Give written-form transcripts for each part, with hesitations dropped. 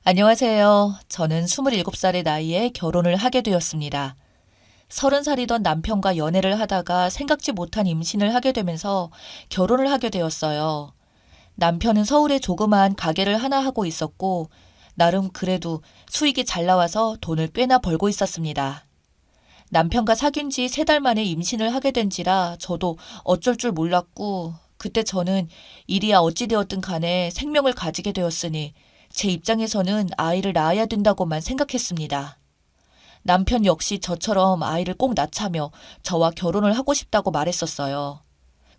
안녕하세요. 저는 27살의 나이에 결혼을 하게 되었습니다. 30살이던 남편과 연애를 하다가 생각지 못한 임신을 하게 되면서 결혼을 하게 되었어요. 남편은 서울에 조그마한 가게를 하나 하고 있었고, 나름 그래도 수익이 잘 나와서 돈을 꽤나 벌고 있었습니다. 남편과 사귄 지 3달 만에 임신을 하게 된지라 저도 어쩔 줄 몰랐고, 그때 저는 일이야 어찌되었든 간에 생명을 가지게 되었으니 제 입장에서는 아이를 낳아야 된다고만 생각했습니다. 남편 역시 저처럼 아이를 꼭 낳자며 저와 결혼을 하고 싶다고 말했었어요.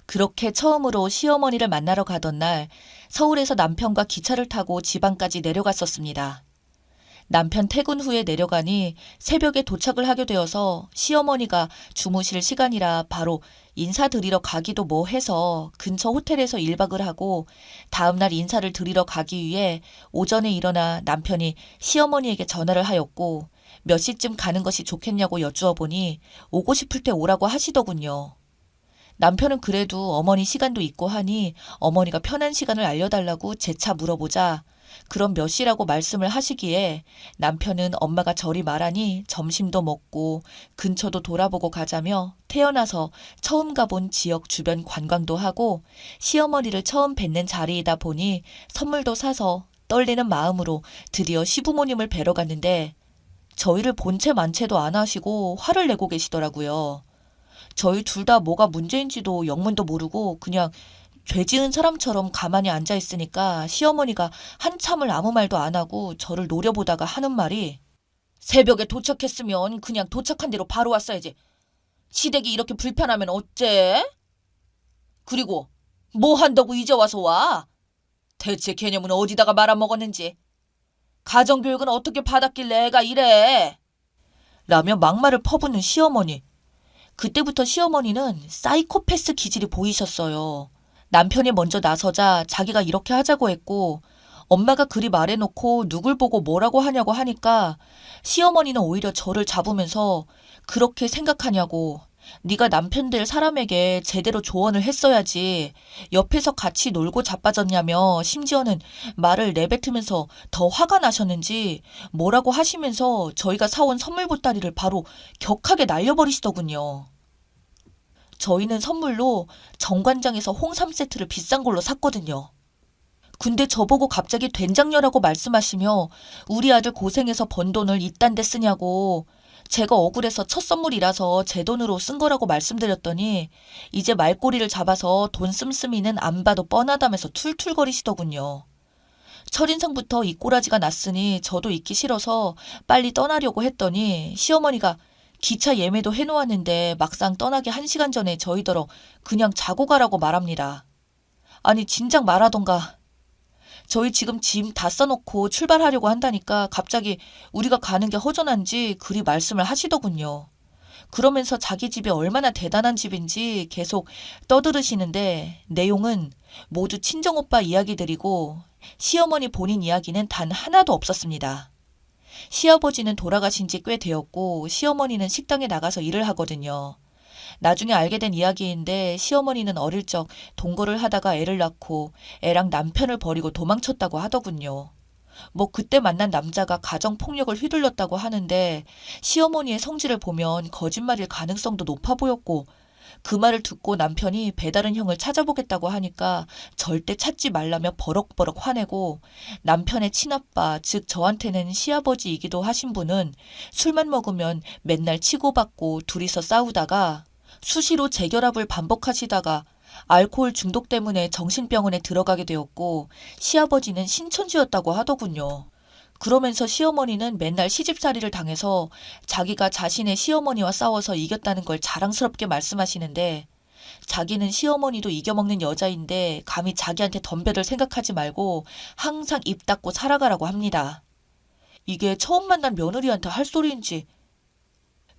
그렇게 처음으로 시어머니를 만나러 가던 날 서울에서 남편과 기차를 타고 지방까지 내려갔었습니다. 남편 퇴근 후에 내려가니 새벽에 도착을 하게 되어서 시어머니가 주무실 시간이라 바로 인사드리러 가기도 뭐해서 근처 호텔에서 1박을 하고 다음날 인사를 드리러 가기 위해 오전에 일어나 남편이 시어머니에게 전화를 하였고 몇 시쯤 가는 것이 좋겠냐고 여쭈어 보니 오고 싶을 때 오라고 하시더군요. 남편은 그래도 어머니 시간도 있고 하니 어머니가 편한 시간을 알려달라고 재차 물어보자 그럼 몇 시라고 말씀을 하시기에 남편은 엄마가 저리 말하니 점심도 먹고 근처도 돌아보고 가자며 태어나서 처음 가본 지역 주변 관광도 하고 시어머니를 처음 뵙는 자리이다 보니 선물도 사서 떨리는 마음으로 드디어 시부모님을 뵈러 갔는데 저희를 본체 만체도 안 하시고 화를 내고 계시더라고요. 저희 둘 다 뭐가 문제인지도 영문도 모르고 그냥 죄 지은 사람처럼 가만히 앉아 있으니까 시어머니가 한참을 아무 말도 안 하고 저를 노려보다가 하는 말이 새벽에 도착했으면 그냥 도착한 대로 바로 왔어야지. 시댁이 이렇게 불편하면 어째? 그리고 뭐 한다고 이제 와서 와? 대체 개념은 어디다가 말아먹었는지. 가정교육은 어떻게 받았길래 애가 이래? 라며 막말을 퍼붓는 시어머니. 그때부터 시어머니는 사이코패스 기질이 보이셨어요. 남편이 먼저 나서자 자기가 이렇게 하자고 했고 엄마가 그리 말해놓고 누굴 보고 뭐라고 하냐고 하니까 시어머니는 오히려 저를 잡으면서 그렇게 생각하냐고 네가 남편 될 사람에게 제대로 조언을 했어야지 옆에서 같이 놀고 자빠졌냐며 심지어는 말을 내뱉으면서 더 화가 나셨는지 뭐라고 하시면서 저희가 사온 선물 보따리를 바로 격하게 날려버리시더군요. 저희는 선물로 정관장에서 홍삼 세트를 비싼 걸로 샀거든요. 근데 저보고 갑자기 된장녀라고 말씀하시며 우리 아들 고생해서 번 돈을 이딴 데 쓰냐고 제가 억울해서 첫 선물이라서 제 돈으로 쓴 거라고 말씀드렸더니 이제 말꼬리를 잡아서 돈 씀씀이는 안 봐도 뻔하다면서 툴툴거리시더군요. 첫인상부터 이 꼬라지가 났으니 저도 있기 싫어서 빨리 떠나려고 했더니 시어머니가 기차 예매도 해놓았는데 막상 떠나기 1시간 전에 저희더러 그냥 자고 가라고 말합니다. 아니 진작 말하던가. 저희 지금 짐 다 싸놓고 출발하려고 한다니까 갑자기 우리가 가는 게 허전한지 그리 말씀을 하시더군요. 그러면서 자기 집이 얼마나 대단한 집인지 계속 떠들으시는데 내용은 모두 친정오빠 이야기들이고 시어머니 본인 이야기는 단 하나도 없었습니다. 시아버지는 돌아가신 지 꽤 되었고 시어머니는 식당에 나가서 일을 하거든요. 나중에 알게 된 이야기인데 시어머니는 어릴 적 동거를 하다가 애를 낳고 애랑 남편을 버리고 도망쳤다고 하더군요. 뭐 그때 만난 남자가 가정폭력을 휘둘렀다고 하는데 시어머니의 성질을 보면 거짓말일 가능성도 높아 보였고 그 말을 듣고 남편이 배다른 형을 찾아보겠다고 하니까 절대 찾지 말라며 버럭버럭 화내고 남편의 친아빠 즉 저한테는 시아버지이기도 하신 분은 술만 먹으면 맨날 치고받고 둘이서 싸우다가 수시로 재결합을 반복하시다가 알코올 중독 때문에 정신병원에 들어가게 되었고 시아버지는 신천지였다고 하더군요. 그러면서 시어머니는 맨날 시집살이를 당해서 자기가 자신의 시어머니와 싸워서 이겼다는 걸 자랑스럽게 말씀하시는데 자기는 시어머니도 이겨먹는 여자인데 감히 자기한테 덤벼들 생각하지 말고 항상 입 닫고 살아가라고 합니다. 이게 처음 만난 며느리한테 할 소리인지.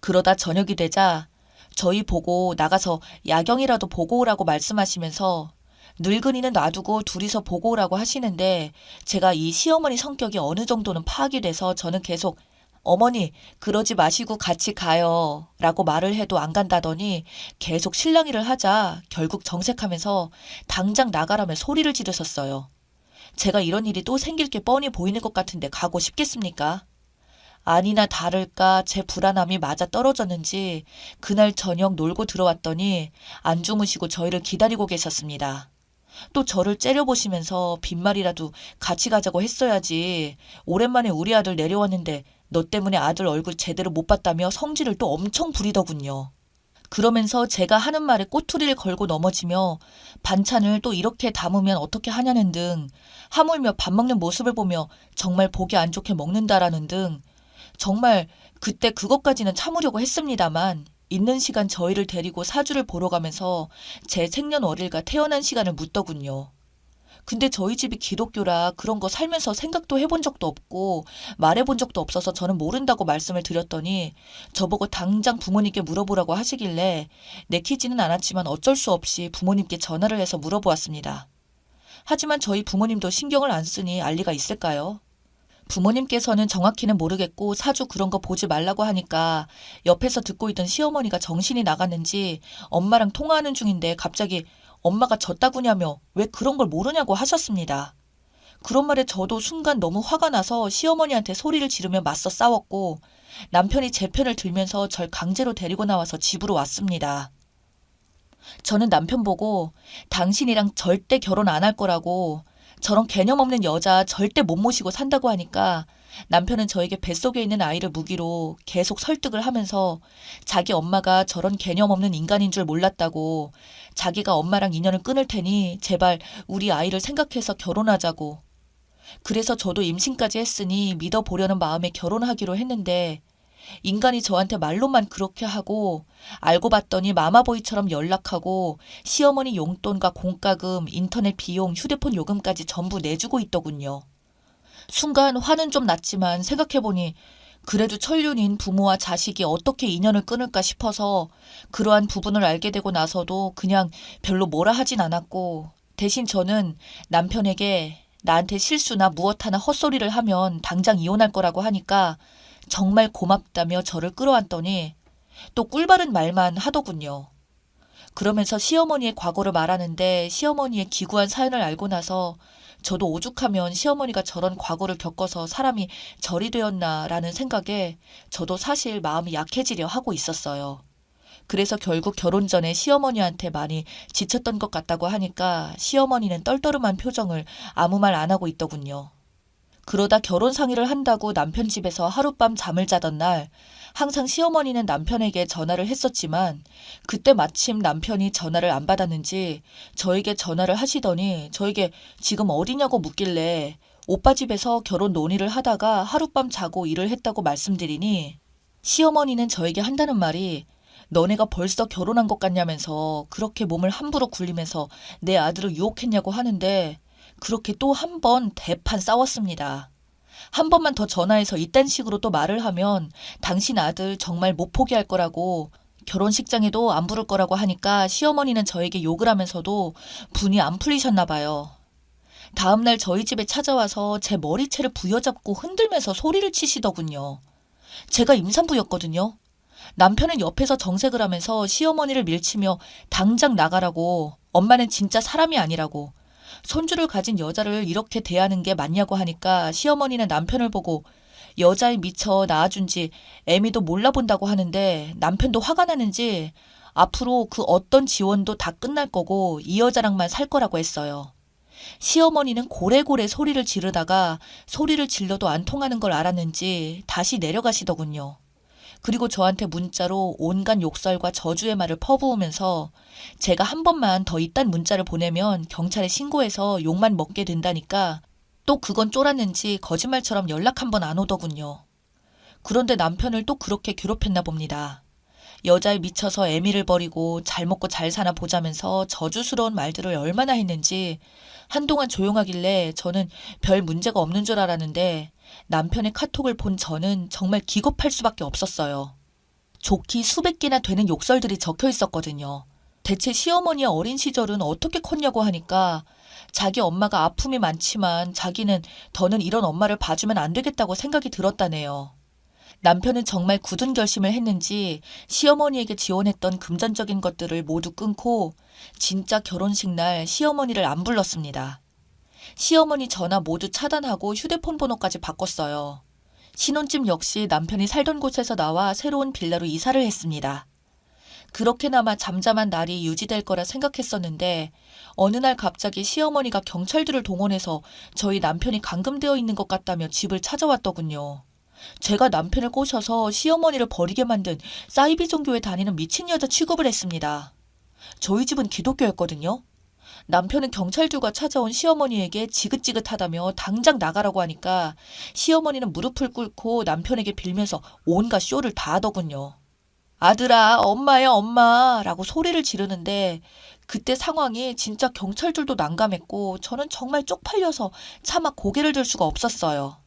그러다 저녁이 되자 저희 보고 나가서 야경이라도 보고 오라고 말씀하시면서 늙은이는 놔두고 둘이서 보고 오라고 하시는데 제가 이 시어머니 성격이 어느 정도는 파악이 돼서 저는 계속 어머니 그러지 마시고 같이 가요 라고 말을 해도 안 간다더니 계속 실랑이를 하자 결국 정색하면서 당장 나가라며 소리를 지르셨어요. 제가 이런 일이 또 생길 게 뻔히 보이는 것 같은데 가고 싶겠습니까? 아니나 다를까 제 불안함이 맞아 떨어졌는지 그날 저녁 놀고 들어왔더니 안 주무시고 저희를 기다리고 계셨습니다. 또 저를 째려보시면서 빈말이라도 같이 가자고 했어야지. 오랜만에 우리 아들 내려왔는데 너 때문에 아들 얼굴 제대로 못 봤다며 성질을 또 엄청 부리더군요. 그러면서 제가 하는 말에 꼬투리를 걸고 넘어지며 반찬을 또 이렇게 담으면 어떻게 하냐는 등, 하물며 밥 먹는 모습을 보며 정말 보기 안 좋게 먹는다라는 등, 정말 그때 그것까지는 참으려고 했습니다만 있는 시간 저희를 데리고 사주를 보러 가면서 제 생년월일과 태어난 시간을 묻더군요. 근데 저희 집이 기독교라 그런 거 살면서 생각도 해본 적도 없고 말해본 적도 없어서 저는 모른다고 말씀을 드렸더니 저보고 당장 부모님께 물어보라고 하시길래 내키지는 않았지만 어쩔 수 없이 부모님께 전화를 해서 물어보았습니다. 하지만 저희 부모님도 신경을 안 쓰니 알 리가 있을까요? 부모님께서는 정확히는 모르겠고 사주 그런 거 보지 말라고 하니까 옆에서 듣고 있던 시어머니가 정신이 나갔는지 엄마랑 통화하는 중인데 갑자기 엄마가 졌다구냐며 왜 그런 걸 모르냐고 하셨습니다. 그런 말에 저도 순간 너무 화가 나서 시어머니한테 소리를 지르며 맞서 싸웠고 남편이 제 편을 들면서 절 강제로 데리고 나와서 집으로 왔습니다. 저는 남편 보고 당신이랑 절대 결혼 안 할 거라고 저런 개념 없는 여자 절대 못 모시고 산다고 하니까 남편은 저에게 뱃속에 있는 아이를 무기로 계속 설득을 하면서 자기 엄마가 저런 개념 없는 인간인 줄 몰랐다고 자기가 엄마랑 인연을 끊을 테니 제발 우리 아이를 생각해서 결혼하자고. 그래서 저도 임신까지 했으니 믿어보려는 마음에 결혼하기로 했는데 인간이 저한테 말로만 그렇게 하고 알고 봤더니 마마보이처럼 연락하고 시어머니 용돈과 공과금, 인터넷 비용, 휴대폰 요금까지 전부 내주고 있더군요. 순간 화는 좀 났지만 생각해보니 그래도 천륜인 부모와 자식이 어떻게 인연을 끊을까 싶어서 그러한 부분을 알게 되고 나서도 그냥 별로 뭐라 하진 않았고 대신 저는 남편에게 나한테 실수나 무엇 하나 헛소리를 하면 당장 이혼할 거라고 하니까 정말 고맙다며 저를 끌어안더니 또 꿀바른 말만 하더군요. 그러면서 시어머니의 과거를 말하는데 시어머니의 기구한 사연을 알고 나서 저도 오죽하면 시어머니가 저런 과거를 겪어서 사람이 절이 되었나라는 생각에 저도 사실 마음이 약해지려 하고 있었어요. 그래서 결국 결혼 전에 시어머니한테 많이 지쳤던 것 같다고 하니까 시어머니는 떨떠름한 표정을 아무 말 안 하고 있더군요. 그러다 결혼 상의를 한다고 남편 집에서 하룻밤 잠을 자던 날 항상 시어머니는 남편에게 전화를 했었지만 그때 마침 남편이 전화를 안 받았는지 저에게 전화를 하시더니 저에게 지금 어디냐고 묻길래 오빠 집에서 결혼 논의를 하다가 하룻밤 자고 일을 했다고 말씀드리니 시어머니는 저에게 한다는 말이 너네가 벌써 결혼한 것 같냐면서 그렇게 몸을 함부로 굴리면서 내 아들을 유혹했냐고 하는데 그렇게 또 한 번 대판 싸웠습니다. 한 번만 더 전화해서 이딴 식으로 또 말을 하면 당신 아들 정말 못 포기할 거라고 결혼식장에도 안 부를 거라고 하니까 시어머니는 저에게 욕을 하면서도 분이 안 풀리셨나 봐요. 다음날 저희 집에 찾아와서 제 머리채를 부여잡고 흔들면서 소리를 치시더군요. 제가 임산부였거든요. 남편은 옆에서 정색을 하면서 시어머니를 밀치며 당장 나가라고 엄마는 진짜 사람이 아니라고 손주를 가진 여자를 이렇게 대하는 게 맞냐고 하니까 시어머니는 남편을 보고 여자에 미쳐 낳아준 지 애미도 몰라본다고 하는데 남편도 화가 나는지 앞으로 그 어떤 지원도 다 끝날 거고 이 여자랑만 살 거라고 했어요. 시어머니는 고래고래 소리를 지르다가 소리를 질러도 안 통하는 걸 알았는지 다시 내려가시더군요. 그리고 저한테 문자로 온갖 욕설과 저주의 말을 퍼부으면서 제가 한 번만 더 이딴 문자를 보내면 경찰에 신고해서 욕만 먹게 된다니까 또 그건 쫄았는지 거짓말처럼 연락 한 번 안 오더군요. 그런데 남편을 또 그렇게 괴롭혔나 봅니다. 여자에 미쳐서 애미를 버리고 잘 먹고 잘 사나 보자면서 저주스러운 말들을 얼마나 했는지 한동안 조용하길래 저는 별 문제가 없는 줄 알았는데 남편의 카톡을 본 저는 정말 기겁할 수밖에 없었어요. 좋기 수백 개나 되는 욕설들이 적혀 있었거든요. 대체 시어머니의 어린 시절은 어떻게 컸냐고 하니까 자기 엄마가 아픔이 많지만 자기는 더는 이런 엄마를 봐주면 안 되겠다고 생각이 들었다네요. 남편은 정말 굳은 결심을 했는지 시어머니에게 지원했던 금전적인 것들을 모두 끊고 진짜 결혼식 날 시어머니를 안 불렀습니다. 시어머니 전화 모두 차단하고 휴대폰 번호까지 바꿨어요. 신혼집 역시 남편이 살던 곳에서 나와 새로운 빌라로 이사를 했습니다. 그렇게나마 잠잠한 날이 유지될 거라 생각했었는데 어느 날 갑자기 시어머니가 경찰들을 동원해서 저희 남편이 감금되어 있는 것 같다며 집을 찾아왔더군요. 제가 남편을 꼬셔서 시어머니를 버리게 만든 사이비 종교에 다니는 미친 여자 취급을 했습니다. 저희 집은 기독교였거든요. 남편은 경찰들과 찾아온 시어머니에게 지긋지긋하다며 당장 나가라고 하니까 시어머니는 무릎을 꿇고 남편에게 빌면서 온갖 쇼를 다 하더군요. 아들아, 엄마야, 엄마 라고 소리를 지르는데 그때 상황이 진짜 경찰들도 난감했고 저는 정말 쪽팔려서 차마 고개를 들 수가 없었어요.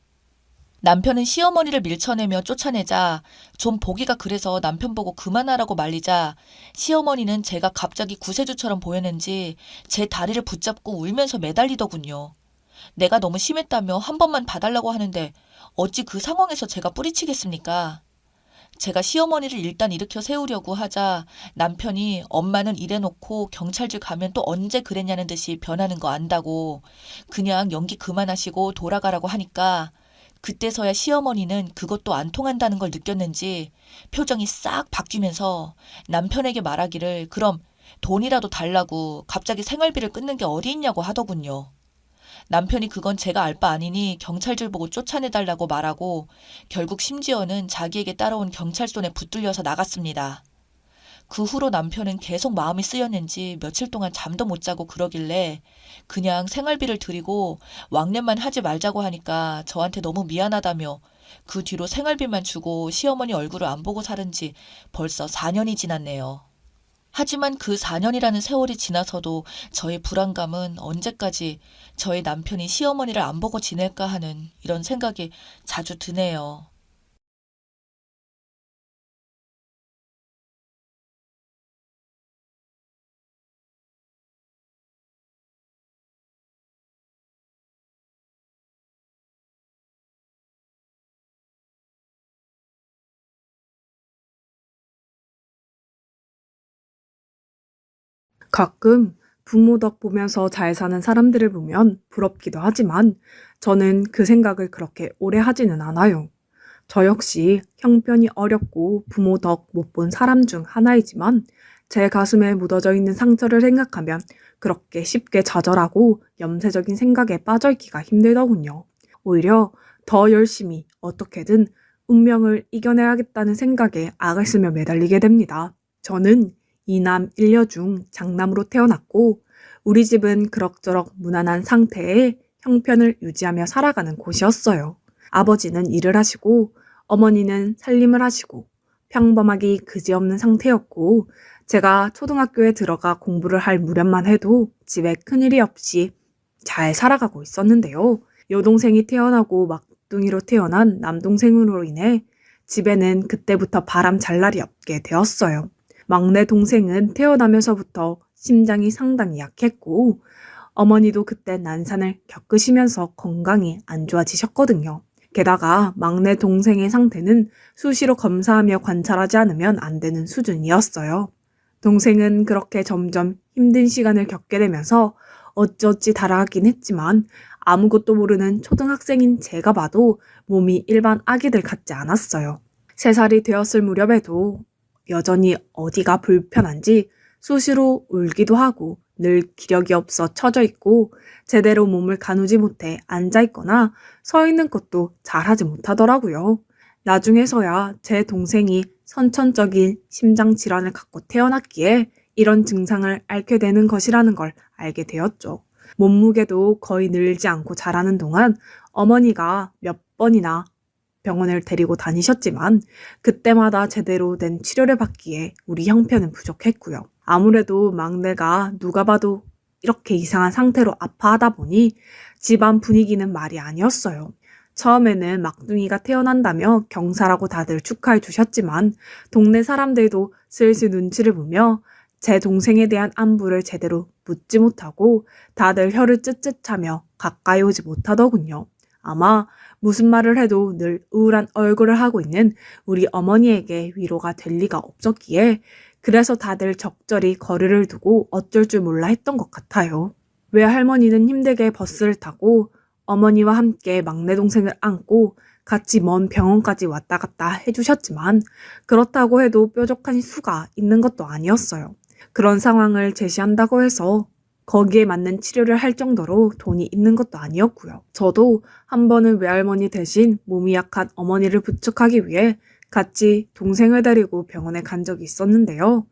남편은 시어머니를 밀쳐내며 쫓아내자 좀 보기가 그래서 남편 보고 그만하라고 말리자 시어머니는 제가 갑자기 구세주처럼 보였는지 제 다리를 붙잡고 울면서 매달리더군요. 내가 너무 심했다며 한 번만 봐달라고 하는데 어찌 그 상황에서 제가 뿌리치겠습니까? 제가 시어머니를 일단 일으켜 세우려고 하자 남편이 엄마는 이래놓고 경찰들 가면 또 언제 그랬냐는 듯이 변하는 거 안다고 그냥 연기 그만하시고 돌아가라고 하니까 그때서야 시어머니는 그것도 안 통한다는 걸 느꼈는지 표정이 싹 바뀌면서 남편에게 말하기를 그럼 돈이라도 달라고 갑자기 생활비를 끊는 게 어디 있냐고 하더군요. 남편이 그건 제가 알 바 아니니 경찰들 보고 쫓아내달라고 말하고 결국 심지어는 자기에게 따라온 경찰 손에 붙들려서 나갔습니다. 그 후로 남편은 계속 마음이 쓰였는지 며칠 동안 잠도 못 자고 그러길래 그냥 생활비를 드리고 왕래만 하지 말자고 하니까 저한테 너무 미안하다며 그 뒤로 생활비만 주고 시어머니 얼굴을 안 보고 살은 지 벌써 4년이 지났네요. 하지만 그 4년이라는 세월이 지나서도 저의 불안감은 언제까지 저의 남편이 시어머니를 안 보고 지낼까 하는 이런 생각이 자주 드네요. 가끔 부모 덕 보면서 잘 사는 사람들을 보면 부럽기도 하지만 저는 그 생각을 그렇게 오래 하지는 않아요. 저 역시 형편이 어렵고 부모 덕 못 본 사람 중 하나이지만 제 가슴에 묻어져 있는 상처를 생각하면 그렇게 쉽게 좌절하고 염세적인 생각에 빠져있기가 힘들더군요. 오히려 더 열심히 어떻게든 운명을 이겨내야겠다는 생각에 악을 쓰며 매달리게 됩니다. 저는 이남 일녀 중 장남으로 태어났고 우리 집은 그럭저럭 무난한 상태의 형편을 유지하며 살아가는 곳이었어요. 아버지는 일을 하시고 어머니는 살림을 하시고 평범하기 그지없는 상태였고 제가 초등학교에 들어가 공부를 할 무렵만 해도 집에 큰일이 없이 잘 살아가고 있었는데요. 여동생이 태어나고 막둥이로 태어난 남동생으로 인해 집에는 그때부터 바람 잘 날이 없게 되었어요. 막내 동생은 태어나면서부터 심장이 상당히 약했고 어머니도 그때 난산을 겪으시면서 건강이 안 좋아지셨거든요. 게다가 막내 동생의 상태는 수시로 검사하며 관찰하지 않으면 안 되는 수준이었어요. 동생은 그렇게 점점 힘든 시간을 겪게 되면서 어찌어찌 달아가긴 했지만 아무것도 모르는 초등학생인 제가 봐도 몸이 일반 아기들 같지 않았어요. 3살이 되었을 무렵에도 여전히 어디가 불편한지 수시로 울기도 하고 늘 기력이 없어 처져 있고 제대로 몸을 가누지 못해 앉아 있거나 서 있는 것도 잘하지 못하더라고요. 나중에서야 제 동생이 선천적인 심장 질환을 갖고 태어났기에 이런 증상을 앓게 되는 것이라는 걸 알게 되었죠. 몸무게도 거의 늘지 않고 자라는 동안 어머니가 몇 번이나 병원을 데리고 다니셨지만 그때마다 제대로 된 치료를 받기에 우리 형편은 부족했고요. 아무래도 막내가 누가 봐도 이렇게 이상한 상태로 아파하다 보니 집안 분위기는 말이 아니었어요. 처음에는 막둥이가 태어난다며 경사라고 다들 축하해 주셨지만 동네 사람들도 슬슬 눈치를 보며 제 동생에 대한 안부를 제대로 묻지 못하고 다들 혀를 쯧쯧하며 가까이 오지 못하더군요. 아마 무슨 말을 해도 늘 우울한 얼굴을 하고 있는 우리 어머니에게 위로가 될 리가 없었기에 그래서 다들 적절히 거리를 두고 어쩔 줄 몰라 했던 것 같아요. 외할머니는 힘들게 버스를 타고 어머니와 함께 막내 동생을 안고 같이 먼 병원까지 왔다 갔다 해주셨지만 그렇다고 해도 뾰족한 수가 있는 것도 아니었어요. 그런 상황을 제시한다고 해서 거기에 맞는 치료를 할 정도로 돈이 있는 것도 아니었고요. 저도 한 번은 외할머니 대신 몸이 약한 어머니를 부축하기 위해 같이 동생을 데리고 병원에 간 적이 있었는데요.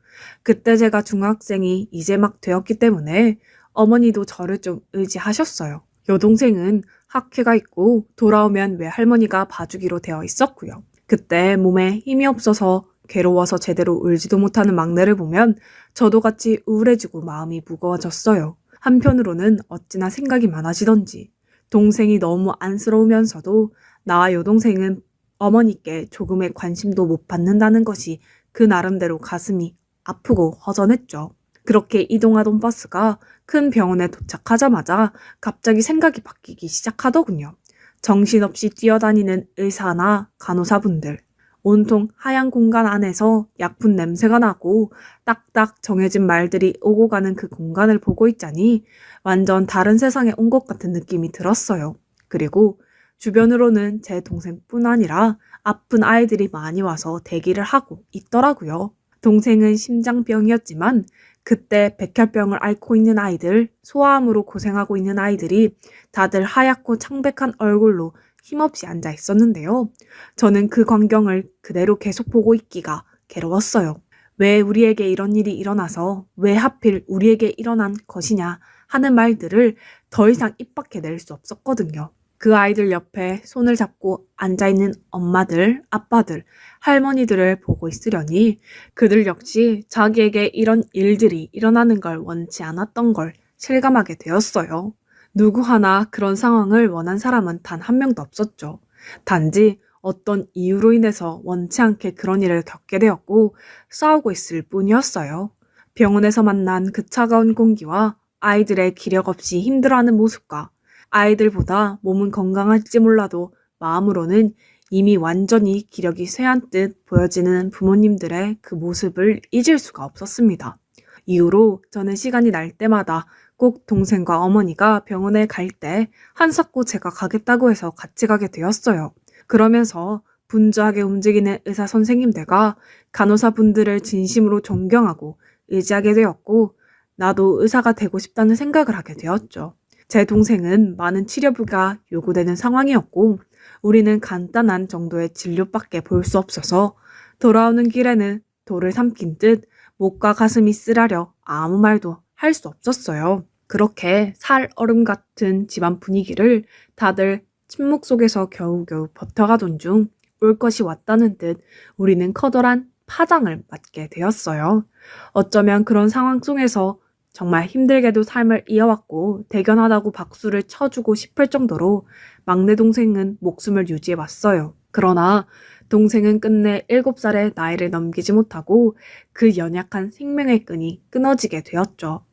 그때 제가 중학생이 이제 막 되었기 때문에 어머니도 저를 좀 의지하셨어요. 여동생은 학회가 있고 돌아오면 외할머니가 봐주기로 되어 있었고요. 그때 몸에 힘이 없어서 괴로워서 제대로 울지도 못하는 막내를 보면 저도 같이 우울해지고 마음이 무거워졌어요. 한편으로는 어찌나 생각이 많아지던지 동생이 너무 안쓰러우면서도 나와 여동생은 어머니께 조금의 관심도 못 받는다는 것이 그 나름대로 가슴이 아프고 허전했죠. 그렇게 이동하던 버스가 큰 병원에 도착하자마자 갑자기 생각이 바뀌기 시작하더군요. 정신없이 뛰어다니는 의사나 간호사분들, 온통 하얀 공간 안에서 약품 냄새가 나고 딱딱 정해진 말들이 오고 가는 그 공간을 보고 있자니 완전 다른 세상에 온 것 같은 느낌이 들었어요. 그리고 주변으로는 제 동생뿐 아니라 아픈 아이들이 많이 와서 대기를 하고 있더라고요. 동생은 심장병이었지만 그때 백혈병을 앓고 있는 아이들, 소아암으로 고생하고 있는 아이들이 다들 하얗고 창백한 얼굴로 힘없이 앉아 있었는데요. 저는 그 광경을 그대로 계속 보고 있기가 괴로웠어요. 왜 우리에게 이런 일이 일어나서 왜 하필 우리에게 일어난 것이냐 하는 말들을 더 이상 입 밖에 낼 수 없었거든요. 그 아이들 옆에 손을 잡고 앉아있는 엄마들, 아빠들, 할머니들을 보고 있으려니 그들 역시 자기에게 이런 일들이 일어나는 걸 원치 않았던 걸 실감하게 되었어요. 누구 하나 그런 상황을 원한 사람은 단 한 명도 없었죠. 단지 어떤 이유로 인해서 원치 않게 그런 일을 겪게 되었고 싸우고 있을 뿐이었어요. 병원에서 만난 그 차가운 공기와 아이들의 기력 없이 힘들어하는 모습과 아이들보다 몸은 건강할지 몰라도 마음으로는 이미 완전히 기력이 쇠한 듯 보여지는 부모님들의 그 모습을 잊을 수가 없었습니다. 이후로 저는 시간이 날 때마다 꼭 동생과 어머니가 병원에 갈 때 한사코 제가 가겠다고 해서 같이 가게 되었어요. 그러면서 분주하게 움직이는 의사 선생님들과 간호사분들을 진심으로 존경하고 의지하게 되었고 나도 의사가 되고 싶다는 생각을 하게 되었죠. 제 동생은 많은 치료비가 요구되는 상황이었고 우리는 간단한 정도의 진료밖에 볼 수 없어서 돌아오는 길에는 돌을 삼킨 듯 목과 가슴이 쓰라려 아무 말도 할 수 없었어요. 그렇게 살얼음 같은 집안 분위기를 다들 침묵 속에서 겨우겨우 버텨가던 중 올 것이 왔다는 듯 우리는 커다란 파장을 맞게 되었어요. 어쩌면 그런 상황 속에서 정말 힘들게도 삶을 이어왔고 대견하다고 박수를 쳐주고 싶을 정도로 막내 동생은 목숨을 유지해 왔어요. 그러나 동생은 끝내 7살의 나이를 넘기지 못하고 그 연약한 생명의 끈이 끊어지게 되었죠.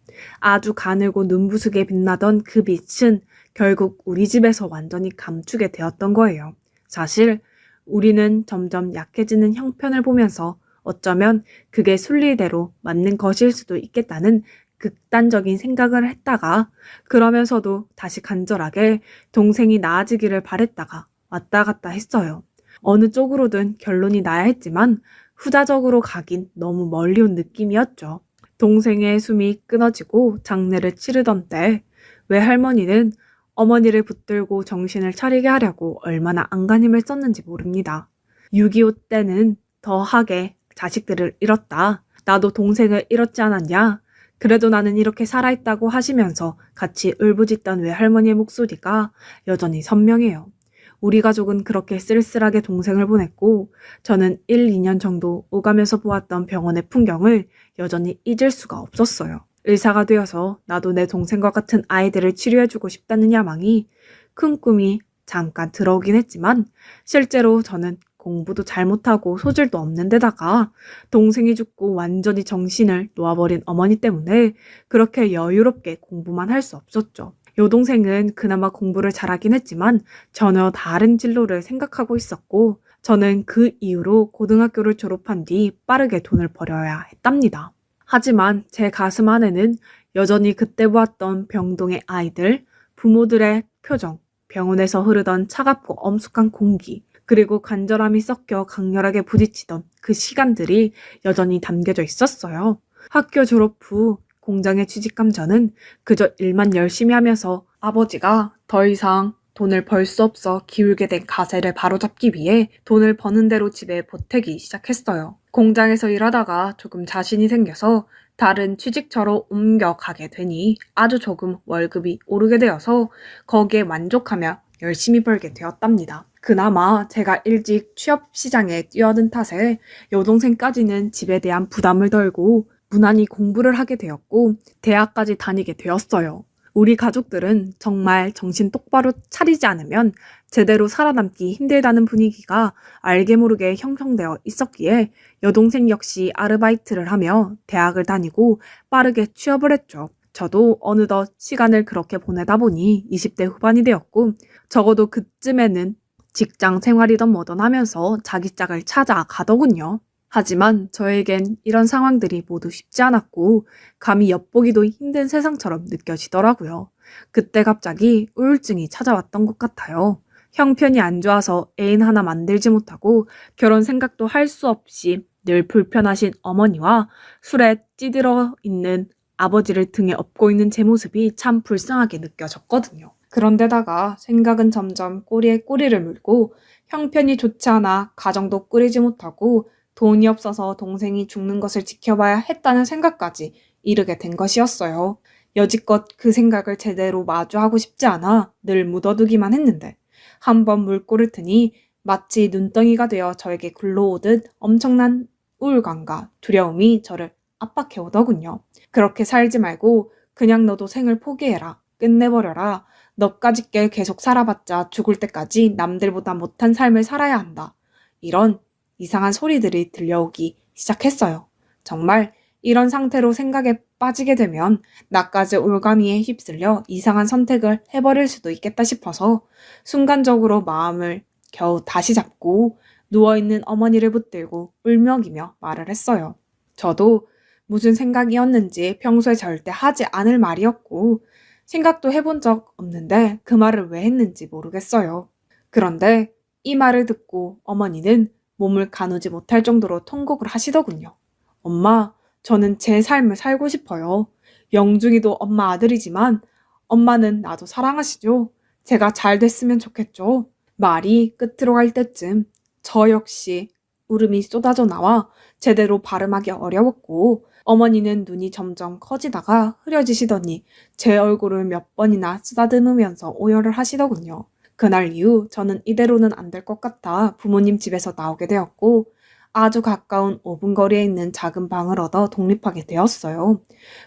아주 가늘고 눈부수게 빛나던 그 빛은 결국 우리 집에서 완전히 감추게 되었던 거예요. 사실 우리는 점점 약해지는 형편을 보면서 어쩌면 그게 순리대로 맞는 것일 수도 있겠다는 극단적인 생각을 했다가 그러면서도 다시 간절하게 동생이 나아지기를 바랬다가 왔다 갔다 했어요. 어느 쪽으로든 결론이 나야 했지만 후자적으로 가긴 너무 멀리 온 느낌이었죠. 동생의 숨이 끊어지고 장례를 치르던 때 외할머니는 어머니를 붙들고 정신을 차리게 하려고 얼마나 안간힘을 썼는지 모릅니다. 6.25 때는 더하게 자식들을 잃었다. 나도 동생을 잃었지 않았냐? 그래도 나는 이렇게 살아있다고 하시면서 같이 울부짖던 외할머니의 목소리가 여전히 선명해요. 우리 가족은 그렇게 쓸쓸하게 동생을 보냈고 저는 1, 2년 정도 오가면서 보았던 병원의 풍경을 여전히 잊을 수가 없었어요. 의사가 되어서 나도 내 동생과 같은 아이들을 치료해주고 싶다는 야망이 큰 꿈이 잠깐 들어오긴 했지만 실제로 저는 공부도 잘 못하고 소질도 없는 데다가 동생이 죽고 완전히 정신을 놓아버린 어머니 때문에 그렇게 여유롭게 공부만 할 수 없었죠. 여동생은 그나마 공부를 잘하긴 했지만 전혀 다른 진로를 생각하고 있었고 저는 그 이후로 고등학교를 졸업한 뒤 빠르게 돈을 벌여야 했답니다. 하지만 제 가슴 안에는 여전히 그때 보았던 병동의 아이들, 부모들의 표정, 병원에서 흐르던 차갑고 엄숙한 공기, 그리고 간절함이 섞여 강렬하게 부딪히던 그 시간들이 여전히 담겨져 있었어요. 학교 졸업 후 공장에 취직한 저는 그저 일만 열심히 하면서 아버지가 더 이상 돈을 벌 수 없어 기울게 된 가세를 바로잡기 위해 돈을 버는 대로 집에 보태기 시작했어요. 공장에서 일하다가 조금 자신이 생겨서 다른 취직처로 옮겨가게 되니 아주 조금 월급이 오르게 되어서 거기에 만족하며 열심히 벌게 되었답니다. 그나마 제가 일찍 취업 시장에 뛰어든 탓에 여동생까지는 집에 대한 부담을 덜고 무난히 공부를 하게 되었고 대학까지 다니게 되었어요. 우리 가족들은 정말 정신 똑바로 차리지 않으면 제대로 살아남기 힘들다는 분위기가 알게 모르게 형성되어 있었기에 여동생 역시 아르바이트를 하며 대학을 다니고 빠르게 취업을 했죠. 저도 어느덧 시간을 그렇게 보내다 보니 20대 후반이 되었고 적어도 그쯤에는 직장 생활이든 뭐든 하면서 자기 짝을 찾아가더군요. 하지만 저에겐 이런 상황들이 모두 쉽지 않았고 감히 엿보기도 힘든 세상처럼 느껴지더라고요. 그때 갑자기 우울증이 찾아왔던 것 같아요. 형편이 안 좋아서 애인 하나 만들지 못하고 결혼 생각도 할 수 없이 늘 불편하신 어머니와 술에 찌들어 있는 아버지를 등에 업고 있는 제 모습이 참 불쌍하게 느껴졌거든요. 그런데다가 생각은 점점 꼬리에 꼬리를 물고 형편이 좋지 않아 가정도 꾸리지 못하고 돈이 없어서 동생이 죽는 것을 지켜봐야 했다는 생각까지 이르게 된 것이었어요. 여지껏 그 생각을 제대로 마주하고 싶지 않아 늘 묻어두기만 했는데 한번 물꼬를 트니 마치 눈덩이가 되어 저에게 굴러오듯 엄청난 우울감과 두려움이 저를 압박해 오더군요. 그렇게 살지 말고 그냥 너도 생을 포기해라. 끝내버려라. 너까짓 게 계속 살아봤자 죽을 때까지 남들보다 못한 삶을 살아야 한다. 이런 이상한 소리들이 들려오기 시작했어요. 정말 이런 상태로 생각에 빠지게 되면 나까지 올가미에 휩쓸려 이상한 선택을 해버릴 수도 있겠다 싶어서 순간적으로 마음을 겨우 다시 잡고 누워있는 어머니를 붙들고 울먹이며 말을 했어요. 저도 무슨 생각이었는지 평소에 절대 하지 않을 말이었고 생각도 해본 적 없는데 그 말을 왜 했는지 모르겠어요. 그런데 이 말을 듣고 어머니는 몸을 가누지 못할 정도로 통곡을 하시더군요. 엄마, 저는 제 삶을 살고 싶어요. 영중이도 엄마 아들이지만 엄마는 나도 사랑하시죠? 제가 잘 됐으면 좋겠죠? 말이 끝으로 갈 때쯤 저 역시 울음이 쏟아져 나와 제대로 발음하기 어려웠고 어머니는 눈이 점점 커지다가 흐려지시더니 제 얼굴을 몇 번이나 쓰다듬으면서 오열을 하시더군요. 그날 이후 저는 이대로는 안 될 것 같아 부모님 집에서 나오게 되었고 아주 가까운 5분 거리에 있는 작은 방을 얻어 독립하게 되었어요.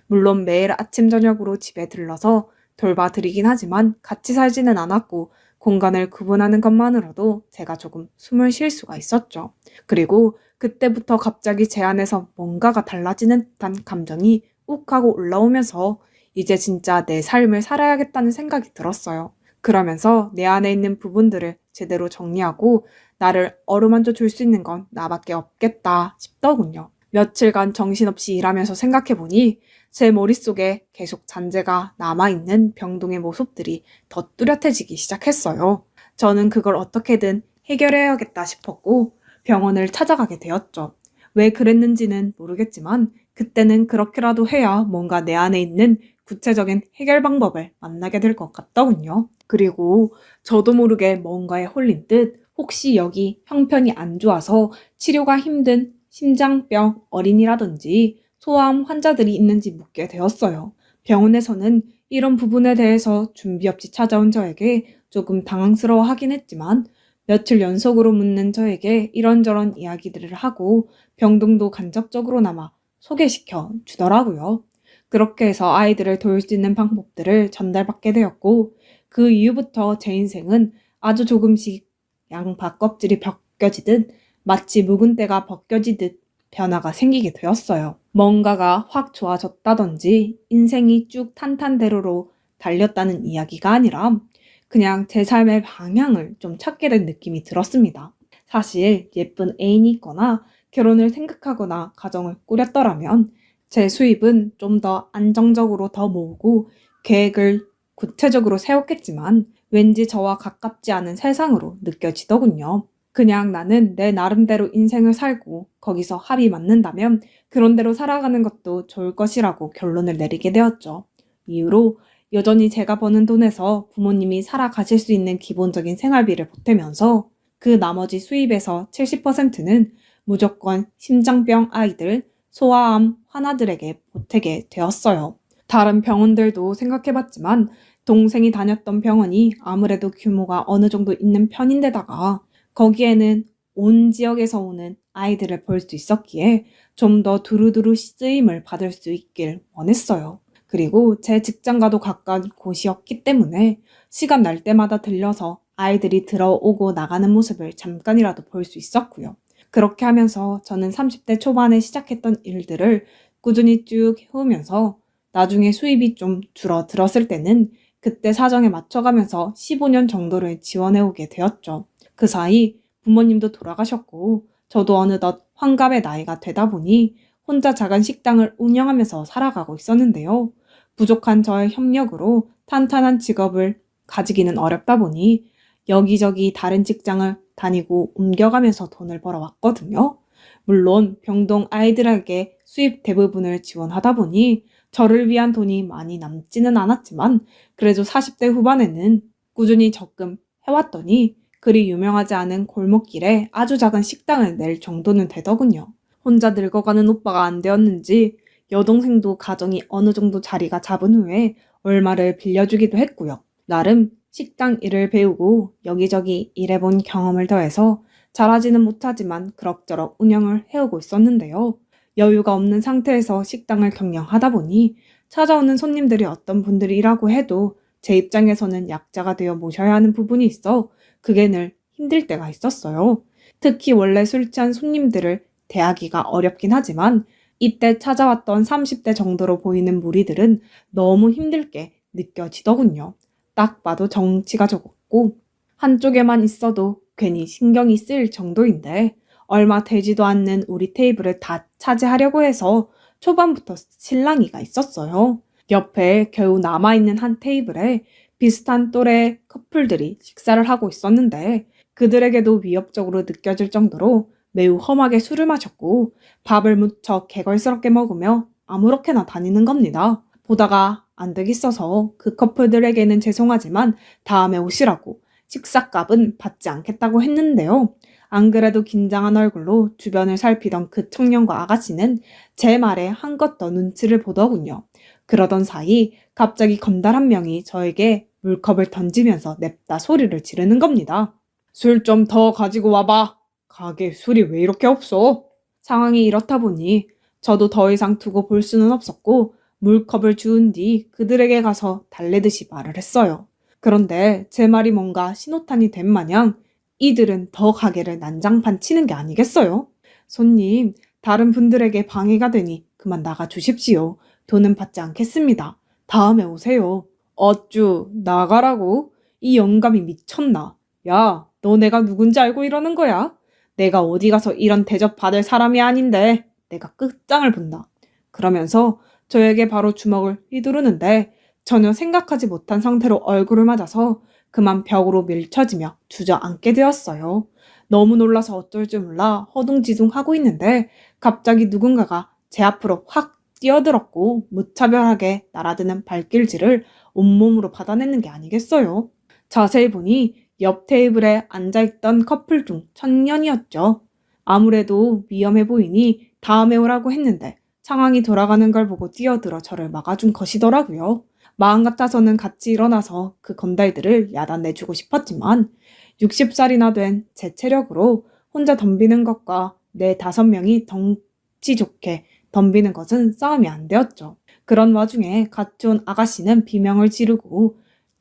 물론 매일 아침 저녁으로 집에 들러서 돌봐드리긴 하지만 같이 살지는 않았고 공간을 구분하는 것만으로도 제가 조금 숨을 쉴 수가 있었죠. 그리고 그때부터 갑자기 제 안에서 뭔가가 달라지는 듯한 감정이 욱 하고 올라오면서 이제 진짜 내 삶을 살아야겠다는 생각이 들었어요. 그러면서 내 안에 있는 부분들을 제대로 정리하고 나를 어루만져 줄 수 있는 건 나밖에 없겠다 싶더군요. 며칠간 정신없이 일하면서 생각해보니 제 머릿속에 계속 잔재가 남아있는 병동의 모습들이 더 뚜렷해지기 시작했어요. 저는 그걸 어떻게든 해결해야겠다 싶었고 병원을 찾아가게 되었죠. 왜 그랬는지는 모르겠지만 그때는 그렇게라도 해야 뭔가 내 안에 있는 구체적인 해결 방법을 만나게 될 것 같더군요. 그리고 저도 모르게 뭔가에 홀린 듯 혹시 여기 형편이 안 좋아서 치료가 힘든 심장병 어린이라든지 소아암 환자들이 있는지 묻게 되었어요. 병원에서는 이런 부분에 대해서 준비 없이 찾아온 저에게 조금 당황스러워하긴 했지만 며칠 연속으로 묻는 저에게 이런저런 이야기들을 하고 병동도 간접적으로나마 소개시켜 주더라고요. 그렇게 해서 아이들을 도울 수 있는 방법들을 전달받게 되었고 그 이후부터 제 인생은 아주 조금씩 양파 껍질이 벗겨지듯 마치 묵은 때가 벗겨지듯 변화가 생기게 되었어요. 뭔가가 확 좋아졌다든지 인생이 쭉 탄탄대로로 달렸다는 이야기가 아니라 그냥 제 삶의 방향을 좀 찾게 된 느낌이 들었습니다. 사실 예쁜 애인이 있거나 결혼을 생각하거나 가정을 꾸렸더라면 제 수입은 좀 더 안정적으로 더 모으고 계획을 구체적으로 세웠겠지만 왠지 저와 가깝지 않은 세상으로 느껴지더군요. 그냥 나는 내 나름대로 인생을 살고 거기서 합이 맞는다면 그런 대로 살아가는 것도 좋을 것이라고 결론을 내리게 되었죠. 이후로 여전히 제가 버는 돈에서 부모님이 살아가실 수 있는 기본적인 생활비를 보태면서 그 나머지 수입에서 70%는 무조건 심장병 아이들, 소아암 환아들에게 보태게 되었어요. 다른 병원들도 생각해봤지만 동생이 다녔던 병원이 아무래도 규모가 어느 정도 있는 편인데다가 거기에는 온 지역에서 오는 아이들을 볼 수 있었기에 좀 더 두루두루 쓰임을 받을 수 있길 원했어요. 그리고 제 직장과도 가까운 곳이었기 때문에 시간 날 때마다 들려서 아이들이 들어오고 나가는 모습을 잠깐이라도 볼 수 있었고요. 그렇게 하면서 저는 30대 초반에 시작했던 일들을 꾸준히 쭉 해오면서 나중에 수입이 좀 줄어들었을 때는 그때 사정에 맞춰가면서 15년 정도를 지원해오게 되었죠. 그 사이 부모님도 돌아가셨고 저도 어느덧 환갑의 나이가 되다 보니 혼자 작은 식당을 운영하면서 살아가고 있었는데요. 부족한 저의 협력으로 탄탄한 직업을 가지기는 어렵다 보니 여기저기 다른 직장을 다니고 옮겨가면서 돈을 벌어왔거든요. 물론 병동 아이들에게 수입 대부분을 지원하다 보니 저를 위한 돈이 많이 남지는 않았지만 그래도 40대 후반에는 꾸준히 적금해왔더니 그리 유명하지 않은 골목길에 아주 작은 식당을 낼 정도는 되더군요. 혼자 늙어가는 오빠가 안 되었는지 여동생도 가정이 어느 정도 자리가 잡은 후에 얼마를 빌려주기도 했고요. 나름 식당 일을 배우고 여기저기 일해본 경험을 더해서 잘하지는 못하지만 그럭저럭 운영을 해오고 있었는데요. 여유가 없는 상태에서 식당을 경영하다 보니 찾아오는 손님들이 어떤 분들이라고 해도 제 입장에서는 약자가 되어 모셔야 하는 부분이 있어 그게 늘 힘들 때가 있었어요. 특히 원래 술 취한 손님들을 대하기가 어렵긴 하지만 이때 찾아왔던 30대 정도로 보이는 무리들은 너무 힘들게 느껴지더군요. 딱 봐도 정치가 적었고 한쪽에만 있어도 괜히 신경이 쓰일 정도인데 얼마 되지도 않는 우리 테이블을 다 차지하려고 해서 초반부터 실랑이가 있었어요. 옆에 겨우 남아있는 한 테이블에 비슷한 또래 커플들이 식사를 하고 있었는데 그들에게도 위협적으로 느껴질 정도로 매우 험하게 술을 마셨고 밥을 무척 개걸스럽게 먹으며 아무렇게나 다니는 겁니다. 보다가 안 되겠어서 그 커플들에게는 죄송하지만 다음에 오시라고 식사값은 받지 않겠다고 했는데요. 안 그래도 긴장한 얼굴로 주변을 살피던 그 청년과 아가씨는 제 말에 한껏 더 눈치를 보더군요. 그러던 사이 갑자기 건달 한 명이 저에게 물컵을 던지면서 냅다 소리를 지르는 겁니다. 술 좀 더 가지고 와봐. 가게 술이 왜 이렇게 없어? 상황이 이렇다 보니 저도 더 이상 두고 볼 수는 없었고 물컵을 주운 뒤 그들에게 가서 달래듯이 말을 했어요. 그런데 제 말이 뭔가 신호탄이 된 마냥 이들은 더 가게를 난장판 치는 게 아니겠어요? 손님, 다른 분들에게 방해가 되니 그만 나가 주십시오. 돈은 받지 않겠습니다. 다음에 오세요. 어쭈, 나가라고? 이 영감이 미쳤나? 야, 너 내가 누군지 알고 이러는 거야? 내가 어디 가서 이런 대접 받을 사람이 아닌데 내가 끝장을 본다. 그러면서 저에게 바로 주먹을 휘두르는데 전혀 생각하지 못한 상태로 얼굴을 맞아서 그만 벽으로 밀쳐지며 주저앉게 되었어요. 너무 놀라서 어쩔 줄 몰라 허둥지둥하고 있는데 갑자기 누군가가 제 앞으로 확 뛰어들었고 무차별하게 날아드는 발길질을 온몸으로 받아내는 게 아니겠어요. 자세히 보니 옆 테이블에 앉아있던 커플 중 청년이었죠. 아무래도 위험해 보이니 다음에 오라고 했는데 상황이 돌아가는 걸 보고 뛰어들어 저를 막아준 것이더라고요. 마음 같아서는 같이 일어나서 그 건달들을 야단내주고 싶었지만 60살이나 된 제 체력으로 혼자 덤비는 것과 네 5명이 덩치 좋게 덤비는 것은 싸움이 안 되었죠. 그런 와중에 같이 온 아가씨는 비명을 지르고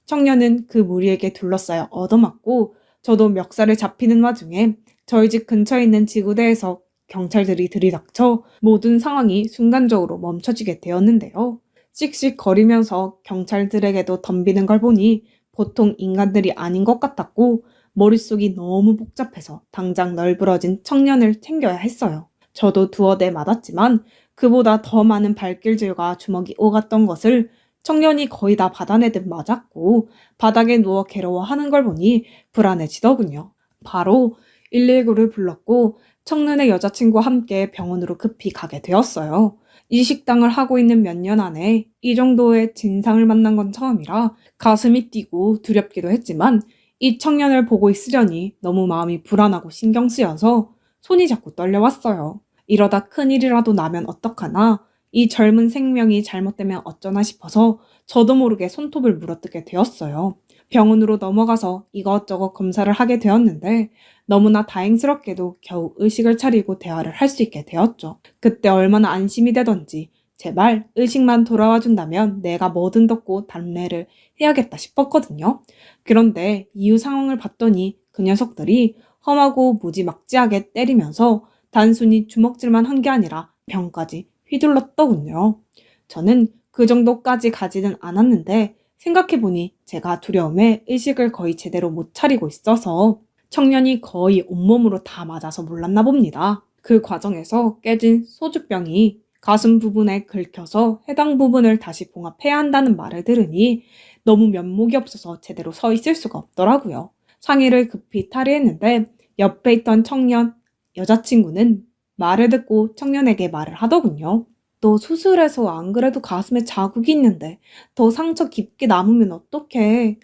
청년은 그 무리에게 둘러싸여 얻어맞고 저도 멱살을 잡히는 와중에 저희 집 근처에 있는 지구대에서 경찰들이 들이닥쳐 모든 상황이 순간적으로 멈춰지게 되었는데요. 씩씩거리면서 경찰들에게도 덤비는 걸 보니 보통 인간들이 아닌 것 같았고 머릿속이 너무 복잡해서 당장 널브러진 청년을 챙겨야 했어요. 저도 두어 대 맞았지만 그보다 더 많은 발길질과 주먹이 오갔던 것을 청년이 거의 다 받아내듯 맞았고 바닥에 누워 괴로워하는 걸 보니 불안해지더군요. 바로 119를 불렀고 청년의 여자친구와 함께 병원으로 급히 가게 되었어요. 이 식당을 하고 있는 몇 년 안에 이 정도의 진상을 만난 건 처음이라 가슴이 뛰고 두렵기도 했지만 이 청년을 보고 있으려니 너무 마음이 불안하고 신경 쓰여서 손이 자꾸 떨려왔어요. 이러다 큰일이라도 나면 어떡하나, 이 젊은 생명이 잘못되면 어쩌나 싶어서 저도 모르게 손톱을 물어뜯게 되었어요. 병원으로 넘어가서 이것저것 검사를 하게 되었는데 너무나 다행스럽게도 겨우 의식을 차리고 대화를 할 수 있게 되었죠. 그때 얼마나 안심이 되던지 제발 의식만 돌아와 준다면 내가 뭐든 덮고 단례를 해야겠다 싶었거든요. 그런데 이후 상황을 봤더니 그 녀석들이 험하고 무지막지하게 때리면서 단순히 주먹질만 한 게 아니라 병까지 휘둘렀더군요. 저는 그 정도까지 가지는 않았는데 생각해보니 제가 두려움에 의식을 거의 제대로 못 차리고 있어서 청년이 거의 온몸으로 다 맞아서 몰랐나 봅니다. 그 과정에서 깨진 소주병이 가슴 부분에 긁혀서 해당 부분을 다시 봉합해야 한다는 말을 들으니 너무 면목이 없어서 제대로 서 있을 수가 없더라고요. 상의를 급히 탈의했는데 옆에 있던 청년 여자친구는 말을 듣고 청년에게 말을 하더군요. 너 수술해서 안 그래도 가슴에 자국이 있는데 더 상처 깊게 남으면 어떡해.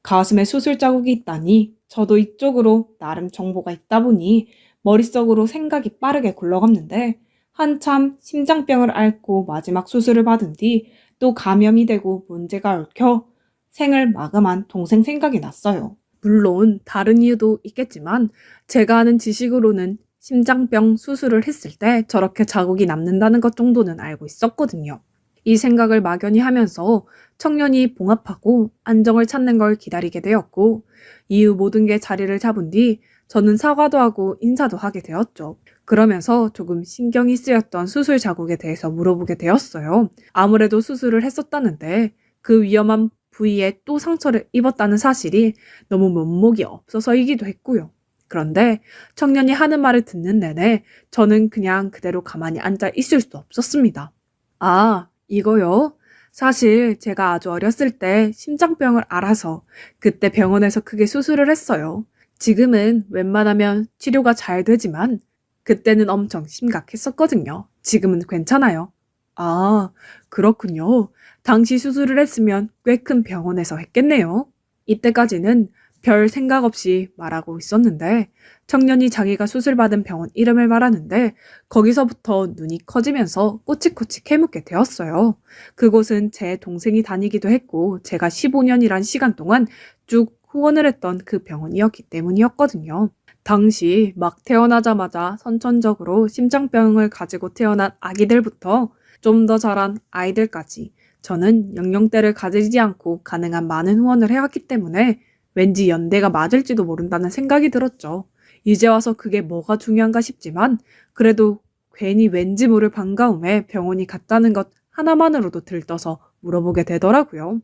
가슴에 수술 자국이 있다니 저도 이쪽으로 나름 정보가 있다 보니 머릿속으로 생각이 빠르게 굴러갔는데 한참 심장병을 앓고 마지막 수술을 받은 뒤 또 감염이 되고 문제가 얽혀 생을 마감한 동생 생각이 났어요. 물론 다른 이유도 있겠지만 제가 아는 지식으로는 심장병 수술을 했을 때 저렇게 자국이 남는다는 것 정도는 알고 있었거든요. 이 생각을 막연히 하면서 청년이 봉합하고 안정을 찾는 걸 기다리게 되었고 이후 모든 게 자리를 잡은 뒤 저는 사과도 하고 인사도 하게 되었죠. 그러면서 조금 신경이 쓰였던 수술 자국에 대해서 물어보게 되었어요. 아무래도 수술을 했었다는데 그 위험한 부위에 또 상처를 입었다는 사실이 너무 면목이 없어서이기도 했고요. 그런데 청년이 하는 말을 듣는 내내 저는 그냥 그대로 가만히 앉아 있을 수 없었습니다. 아, 이거요? 사실 제가 아주 어렸을 때 심장병을 앓아서 그때 병원에서 크게 수술을 했어요. 지금은 웬만하면 치료가 잘 되지만 그때는 엄청 심각했었거든요. 지금은 괜찮아요. 아, 그렇군요. 당시 수술을 했으면 꽤 큰 병원에서 했겠네요. 이때까지는 별 생각 없이 말하고 있었는데 청년이 자기가 수술받은 병원 이름을 말하는데 거기서부터 눈이 커지면서 꼬치꼬치 캐묻게 되었어요. 그곳은 제 동생이 다니기도 했고 제가 15년이란 시간 동안 쭉 후원을 했던 그 병원이었기 때문이었거든요. 당시 막 태어나자마자 선천적으로 심장병을 가지고 태어난 아기들부터 좀 더 자란 아이들까지 저는 연령대를 가지지 않고 가능한 많은 후원을 해왔기 때문에 왠지 연대가 맞을지도 모른다는 생각이 들었죠. 이제 와서 그게 뭐가 중요한가 싶지만 그래도 괜히 왠지 모를 반가움에 병원이 갔다는 것 하나만으로도 들떠서 물어보게 되더라고요.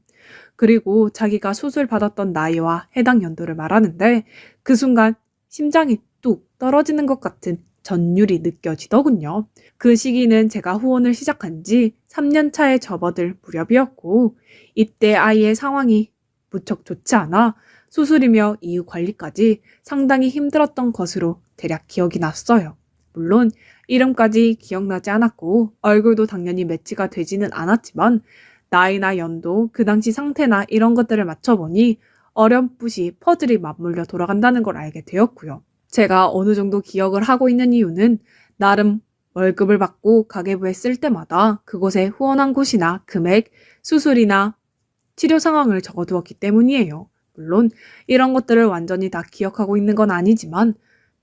그리고 자기가 수술 받았던 나이와 해당 연도를 말하는데 그 순간 심장이 뚝 떨어지는 것 같은 전율이 느껴지더군요. 그 시기는 제가 후원을 시작한 지 3년 차에 접어들 무렵이었고 이때 아이의 상황이 무척 좋지 않아 수술이며 이후 관리까지 상당히 힘들었던 것으로 대략 기억이 났어요. 물론 이름까지 기억나지 않았고 얼굴도 당연히 매치가 되지는 않았지만 나이나 연도, 그 당시 상태나 이런 것들을 맞춰보니 어렴풋이 퍼즐이 맞물려 돌아간다는 걸 알게 되었고요. 제가 어느 정도 기억을 하고 있는 이유는 나름 월급을 받고 가계부에 쓸 때마다 그곳에 후원한 곳이나 금액, 수술이나 치료 상황을 적어두었기 때문이에요. 물론 이런 것들을 완전히 다 기억하고 있는 건 아니지만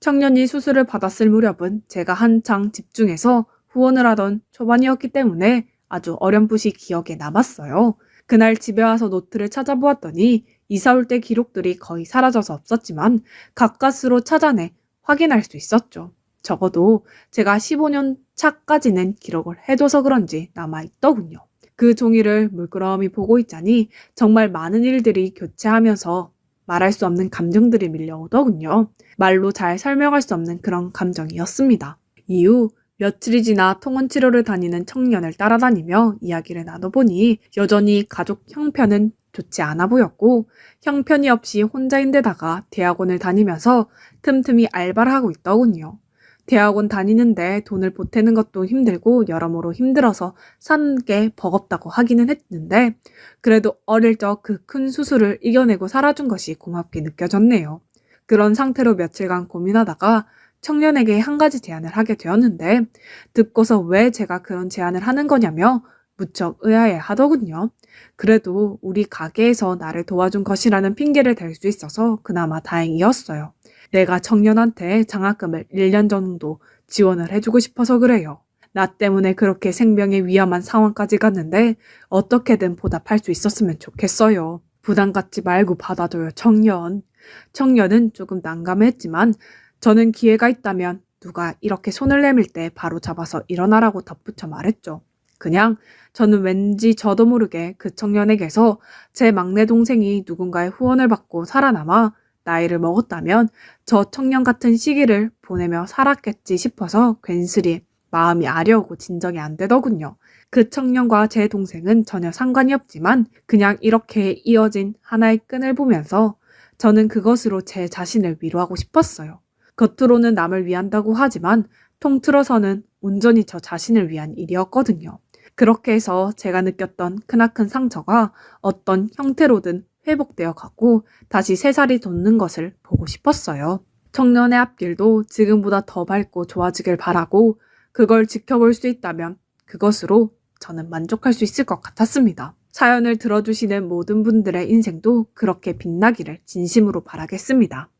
청년이 수술을 받았을 무렵은 제가 한창 집중해서 후원을 하던 초반이었기 때문에 아주 어렴풋이 기억에 남았어요. 그날 집에 와서 노트를 찾아보았더니 이사 올 때 기록들이 거의 사라져서 없었지만 가까스로 찾아내 확인할 수 있었죠. 적어도 제가 15년 차까지는 기록을 해둬서 그런지 남아있더군요. 그 종이를 물끄러미 보고 있자니 정말 많은 일들이 교체하면서 말할 수 없는 감정들이 밀려오더군요. 말로 잘 설명할 수 없는 그런 감정이었습니다. 이후 며칠이 지나 통원치료를 다니는 청년을 따라다니며 이야기를 나눠보니 여전히 가족 형편은 좋지 않아 보였고 형편이 없이 혼자인데다가 대학원을 다니면서 틈틈이 알바를 하고 있더군요. 대학원 다니는데 돈을 보태는 것도 힘들고 여러모로 힘들어서 사는 게 버겁다고 하기는 했는데 그래도 어릴 적 그 큰 수술을 이겨내고 살아준 것이 고맙게 느껴졌네요. 그런 상태로 며칠간 고민하다가 청년에게 한 가지 제안을 하게 되었는데 듣고서 왜 제가 그런 제안을 하는 거냐며 무척 의아해 하더군요. 그래도 우리 가게에서 나를 도와준 것이라는 핑계를 댈 수 있어서 그나마 다행이었어요. 내가 청년한테 장학금을 1년 정도 지원을 해주고 싶어서 그래요. 나 때문에 그렇게 생명의 위험한 상황까지 갔는데 어떻게든 보답할 수 있었으면 좋겠어요. 부담 갖지 말고 받아줘요, 청년. 청년은 조금 난감했지만 저는 기회가 있다면 누가 이렇게 손을 내밀 때 바로 잡아서 일어나라고 덧붙여 말했죠. 그냥 저는 왠지 저도 모르게 그 청년에게서 제 막내 동생이 누군가의 후원을 받고 살아남아 나이를 먹었다면 저 청년 같은 시기를 보내며 살았겠지 싶어서 괜스레 마음이 아려오고 진정이 안 되더군요. 그 청년과 제 동생은 전혀 상관이 없지만 그냥 이렇게 이어진 하나의 끈을 보면서 저는 그것으로 제 자신을 위로하고 싶었어요. 겉으로는 남을 위한다고 하지만 통틀어서는 온전히 저 자신을 위한 일이었거든요. 그렇게 해서 제가 느꼈던 크나큰 상처가 어떤 형태로든 회복되어 가고 다시 새살이 돋는 것을 보고 싶었어요. 청년의 앞길도 지금보다 더 밝고 좋아지길 바라고 그걸 지켜볼 수 있다면 그것으로 저는 만족할 수 있을 것 같았습니다. 사연을 들어주시는 모든 분들의 인생도 그렇게 빛나기를 진심으로 바라겠습니다.